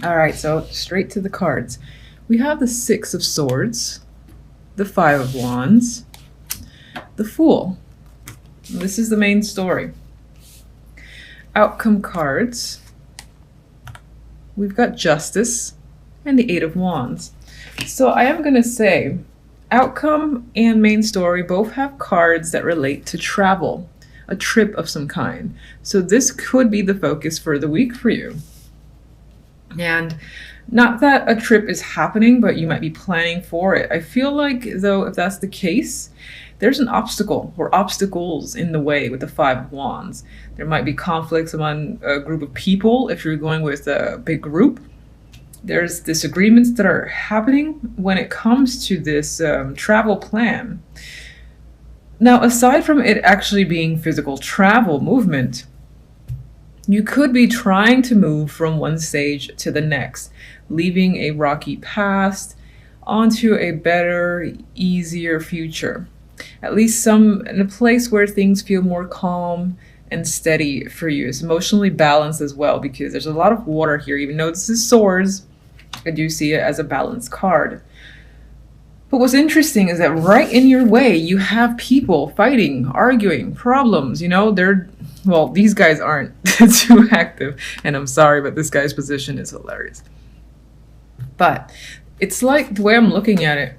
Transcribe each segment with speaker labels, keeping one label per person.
Speaker 1: All right, so straight to the cards. We have the Six of Swords, the Five of Wands, the Fool. This is the main story. Outcome cards. We've got Justice and the Eight of Wands. So I am going to say outcome and main story both have cards that relate to travel, a trip of some kind. So this could be the focus for the week for you. And not that a trip is happening, but you might be planning for it. I feel like, though, if that's the case, there's an obstacle or obstacles in the way with the Five of Wands. There might be conflicts among a group of people if you're going with a big group. There's disagreements that are happening when it comes to this travel plan. Now, aside from it actually being physical travel movement, you could be trying to move from one stage to the next, leaving a rocky past onto a better, easier future. At least in a place where things feel more calm and steady for you. It's emotionally balanced as well, because there's a lot of water here. Even though this is swords, I do see it as a balanced card. But what's interesting is that right in your way, you have people fighting, arguing, problems. Well, these guys aren't too active, and I'm sorry, but this guy's position is hilarious. But it's like, the way I'm looking at it,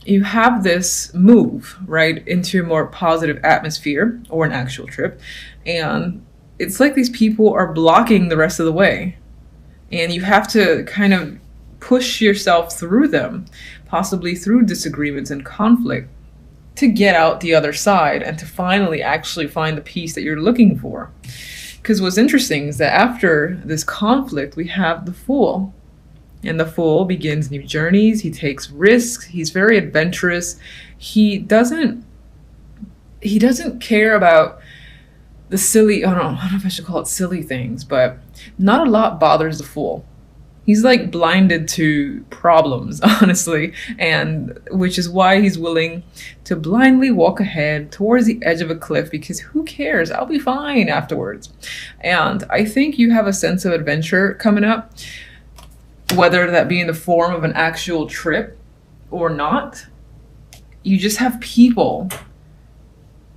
Speaker 1: you have this move, right, into a more positive atmosphere or an actual trip. And it's like these people are blocking the rest of the way. And you have to kind of push yourself through them, possibly through disagreements and conflict, to get out the other side and to finally actually find the peace that you're looking for. Because what's interesting is that after this conflict, we have the Fool. And the Fool begins new journeys. He takes risks. He's very adventurous. He doesn't care about the silly, I don't know if I should call it silly things, but not a lot bothers the Fool. He's like blinded to problems, honestly, and which is why he's willing to blindly walk ahead towards the edge of a cliff, because who cares? I'll be fine afterwards. And I think you have a sense of adventure coming up, whether that be in the form of an actual trip or not. You just have people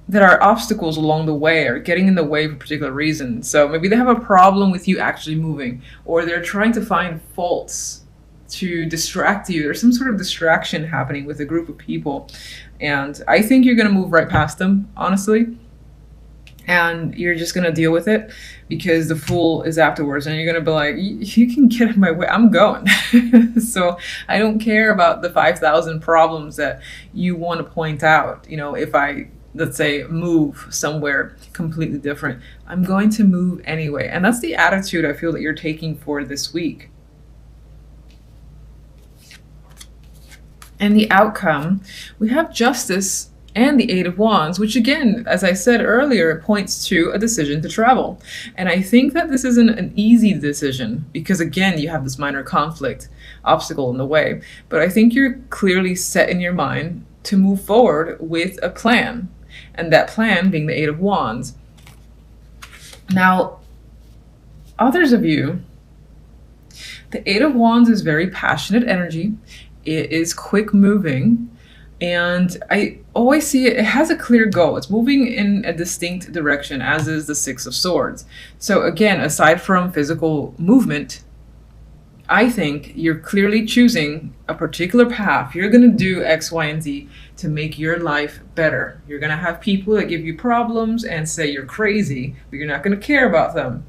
Speaker 1: that are obstacles along the way or getting in the way for particular reasons. So maybe they have a problem with you actually moving, or they're trying to find faults to distract you. There's some sort of distraction happening with a group of people. And I think you're going to move right past them, honestly. And you're just going to deal with it, because the Fool is afterwards. And you're going to be like, you can get in my way. I'm going. So I don't care about the 5,000 problems that you want to point out. If I, let's say, move somewhere completely different, I'm going to move anyway. And that's the attitude I feel that you're taking for this week. And the outcome, we have Justice and the Eight of Wands, which again, as I said earlier, points to a decision to travel. And I think that this isn't an easy decision, because again, you have this minor conflict, obstacle in the way. But I think you're clearly set in your mind to move forward with a plan. And that plan being the Eight of Wands. Now, others of you, the Eight of Wands is very passionate energy. It is quick moving. And I always see it has a clear goal. It's moving in a distinct direction, as is the Six of Swords. So again, aside from physical movement, I think you're clearly choosing a particular path. You're going to do X, Y, and Z to make your life better. You're going to have people that give you problems and say you're crazy, but you're not going to care about them,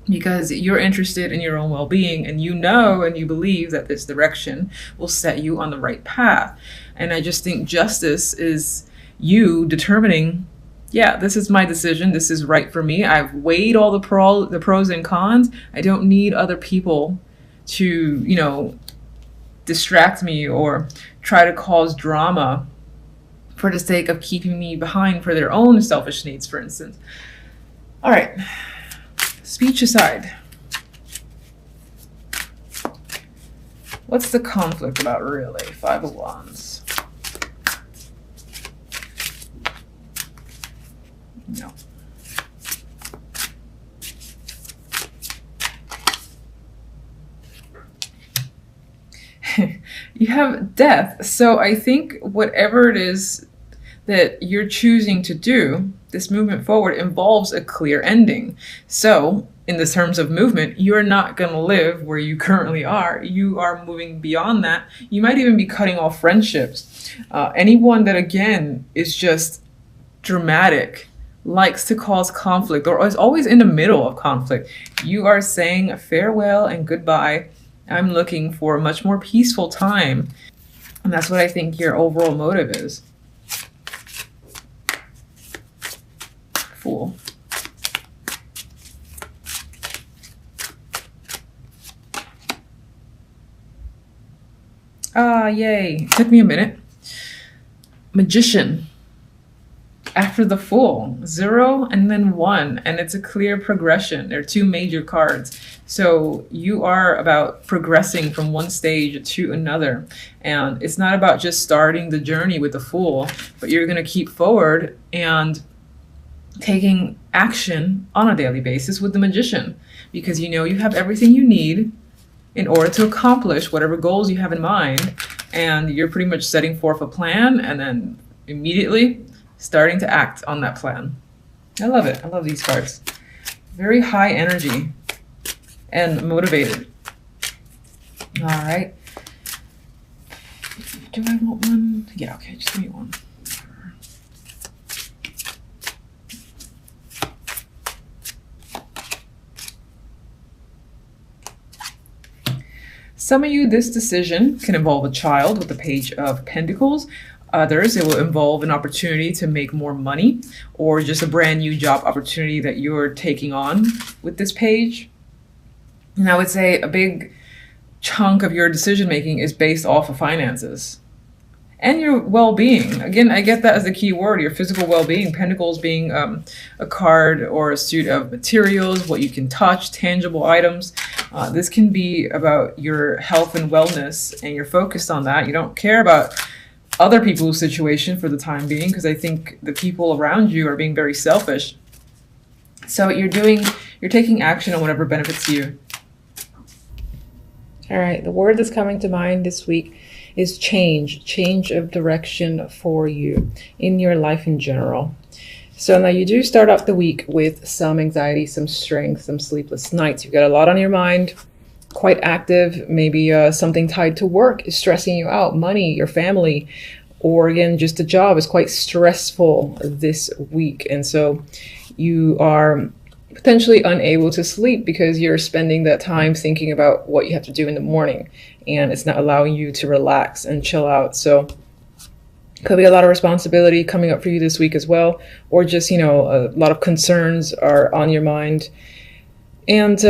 Speaker 1: because you're interested in your own well-being, and you know and you believe that this direction will set you on the right path. And I just think Justice is you determining, yeah, this is my decision. This is right for me. I've weighed all the pros and cons. I don't need other people to, distract me or try to cause drama for the sake of keeping me behind for their own selfish needs, for instance. All right. Speech aside, what's the conflict about, really? Five of Wands. No. You have death. So I think whatever it is that you're choosing to do, this movement forward involves a clear ending. So in the terms of movement, you're not going to live where you currently are. You are moving beyond that. You might even be cutting off friendships. Anyone that, again, is just dramatic, likes to cause conflict, or is always in the middle of conflict, you are saying farewell and goodbye. I'm looking for a much more peaceful time. And that's what I think your overall motive is. Fool. Ah, yay. Took me a minute. Magician. After the Fool, 0 and then 1, and it's a clear progression. There are two major cards. So you are about progressing from one stage to another. And it's not about just starting the journey with the Fool, but you're going to keep forward and taking action on a daily basis with the Magician, because you know you have everything you need in order to accomplish whatever goals you have in mind. And you're pretty much setting forth a plan and then immediately starting to act on that plan. I love it. I love these cards. Very high energy and motivated. All right. Do I want one? Yeah, okay, just give me one. Some of you, this decision can involve a child with the Page of Pentacles. Others, it will involve an opportunity to make more money, or just a brand new job opportunity that you're taking on with this page. And I would say a big chunk of your decision making is based off of finances and your well-being. Again, I get that as the key word, your physical well-being. Pentacles being a card or a suit of materials, what you can touch, tangible items. This can be about your health and wellness, and you're focused on that. You don't care about other people's situation for the time being, because I think the people around you are being very selfish. So you're taking action on whatever benefits you. All right, the word that's coming to mind this week is change of direction for you in your life in general. So now you do start off the week with some anxiety, some strength, some sleepless nights. You've got a lot on your mind, quite active. Maybe something tied to work is stressing you out, money, your family, or again, just a job is quite stressful this week. And so you are potentially unable to sleep because you're spending that time thinking about what you have to do in the morning, and it's not allowing you to relax and chill out. So could be a lot of responsibility coming up for you this week as well, or just, you know, a lot of concerns are on your mind. And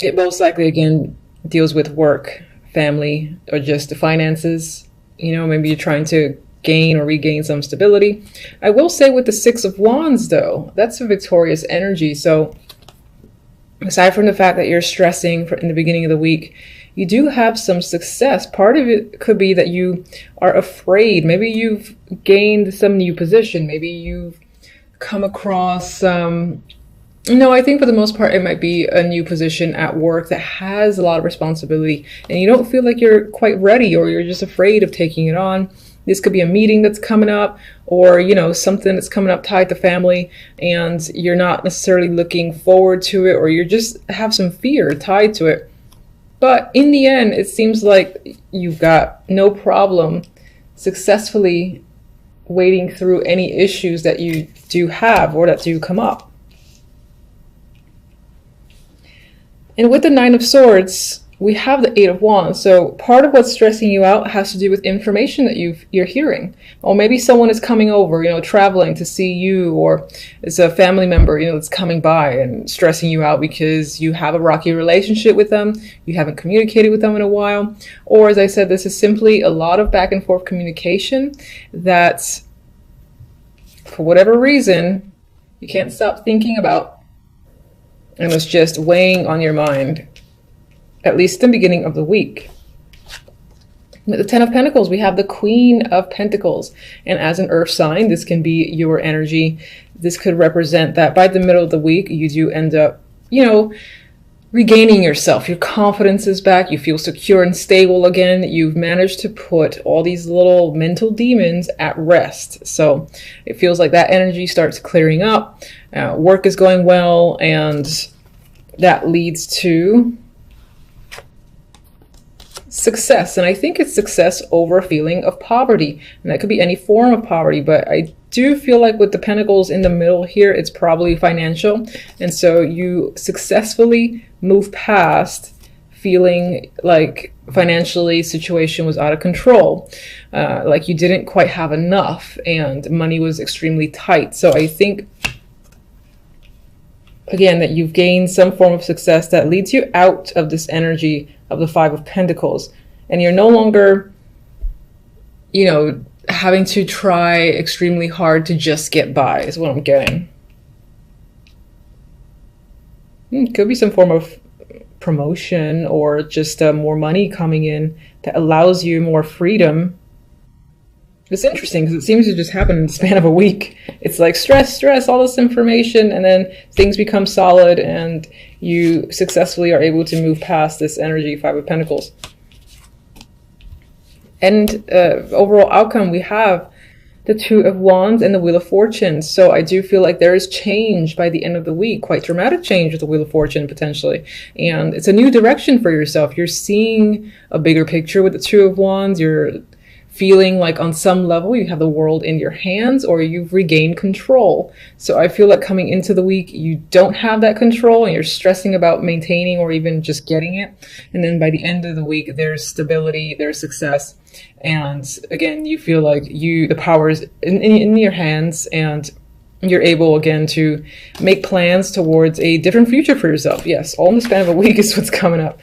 Speaker 1: it most likely, again, deals with work, family, or just the finances. You know, maybe you're trying to gain or regain some stability. I will say with the Six of Wands, though, that's a victorious energy. So aside from the fact that you're stressing in the beginning of the week, you do have some success. Part of it could be that you are afraid. Maybe you've gained some new position. Maybe you've come across, no, I think for the most part, it might be a new position at work that has a lot of responsibility, and you don't feel like you're quite ready, or you're just afraid of taking it on. This could be a meeting that's coming up, or, you know, something that's coming up tied to family, and you're not necessarily looking forward to it, or you just have some fear tied to it. But in the end, it seems like you've got no problem successfully wading through any issues that you do have or that do come up. And with the Nine of Swords, we have the Eight of Wands. So part of what's stressing you out has to do with information that you're hearing. Or maybe someone is coming over, you know, traveling to see you, or it's a family member, you know, that's coming by and stressing you out because you have a rocky relationship with them. You haven't communicated with them in a while. Or, as I said, this is simply a lot of back and forth communication that, for whatever reason, you can't stop thinking about. And it's just weighing on your mind, at least in the beginning of the week. With the Ten of Pentacles, we have the Queen of Pentacles. And as an earth sign, this can be your energy. This could represent that by the middle of the week, you do end up, you know, regaining yourself. Your confidence is back. You feel secure and stable again. You've managed to put all these little mental demons at rest. So it feels like that energy starts clearing up. Work is going well, and that leads to success. And I think it's success over a feeling of poverty. And that could be any form of poverty, but I do feel like with the pentacles in the middle here, it's probably financial. And so you successfully move past feeling like financially situation was out of control, like you didn't quite have enough and money was extremely tight. So I think, again, that you've gained some form of success that leads you out of this energy of the Five of Pentacles. And you're no longer, you know, having to try extremely hard to just get by, is what I'm getting. Could be some form of promotion or just more money coming in that allows you more freedom. It's interesting because it seems to just happen in the span of a week. It's like stress, all this information, and then things become solid and you successfully are able to move past this energy, Five of Pentacles. And overall outcome, we have the Two of Wands and the Wheel of Fortune. So I do feel like there is change by the end of the week, quite dramatic change with the Wheel of Fortune potentially. And it's a new direction for yourself. You're seeing a bigger picture with the Two of Wands. You're feeling like on some level you have the world in your hands, or you've regained control. So I feel like coming into the week, you don't have that control and you're stressing about maintaining or even just getting it. And then by the end of the week, there's stability, there's success. And again, you feel like the power is in your hands, and you're able again to make plans towards a different future for yourself. Yes, all in the span of a week is what's coming up.